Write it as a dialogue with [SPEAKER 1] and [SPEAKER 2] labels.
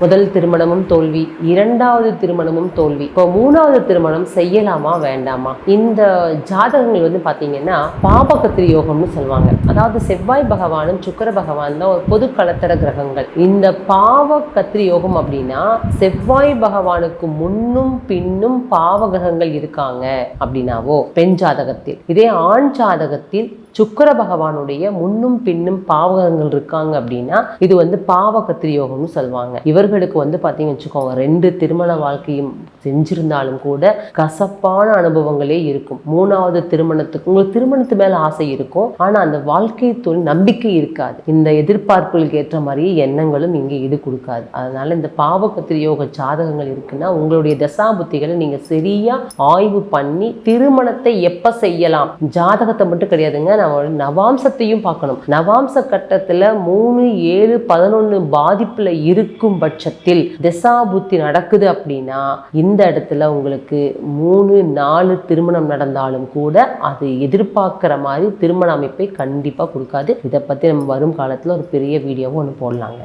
[SPEAKER 1] முதல் திருமணமும் தோல்வி, இரண்டாவது திருமணமும் தோல்வி. இப்போ மூணாவது திருமணம் செய்யலாமா வேண்டாமா? இந்த ஜாதகங்கள் பாத்தீங்கன்னா பாபகத்திரி யோகம்னு சொல்லுவாங்க. அதாவது செவ்வாய் பகவானும் சுக்கிர பகவான் தான் ஒரு பொது கலத்தர கிரகங்கள். இந்த பாவகத்திரி யோகம் அப்படின்னா செவ்வாய் பகவானுக்கு முன்னும் பின்னும் பாவ கிரகங்கள் இருக்காங்க அப்படின்னாவோ பெண் ஜாதகத்தில், இதே ஆண் ஜாதகத்தில் சுக்கிர பகவானுடைய முன்னும் பின்னும் பாவகங்கள் இருக்காங்க அப்படின்னா இது பாவகத்திரி யோகம்னு சொல்லுவாங்க. இவர்களுக்கு பாத்தீங்கன்னு வச்சுக்கோங்க, 2 திருமண வாழ்க்கையும் செஞ்சிருந்தாலும் கூட கசப்பான அனுபவங்களே இருக்கும். மூணாவது திருமணத்துக்கு உங்களுக்கு திருமணத்து மேல ஆசை இருக்கும், ஆனா அந்த வாழ்க்கை தொழில் நம்பிக்கை இருக்காது. இந்த எதிர்பார்ப்புகளுக்கு ஏற்ற மாதிரி எண்ணங்களும் இங்க ஈடு கொடுக்காது. அதனால இந்த பாவகத்திரி யோக ஜாதகங்கள் இருக்குன்னா உங்களுடைய தசாபுத்திகளை நீங்க சரியா ஆய்வு பண்ணி திருமணத்தை எப்ப செய்யலாம், ஜாதகத்தை மட்டும் கிடையாதுங்க, நவாம்சத்தையும் பார்க்கணும். நவாம்ச கட்டத்துல 3, 7, 11 பாதிப்புல இருக்கும் பட்சத்தில் தசாபுத்தி நடக்குது அப்படின்னா இந்த இடத்துல உங்களுக்கு 3, 4 திருமணம் நடந்தாலும் கூட அது எதிர்பார்க்கிற மாதிரி திருமண அமைப்பை கண்டிப்பா கொடுக்காது. இதை பத்தி நம்ம வரும் காலத்துல ஒரு பெரிய வீடியோவும் ஒன்று போடலாங்க.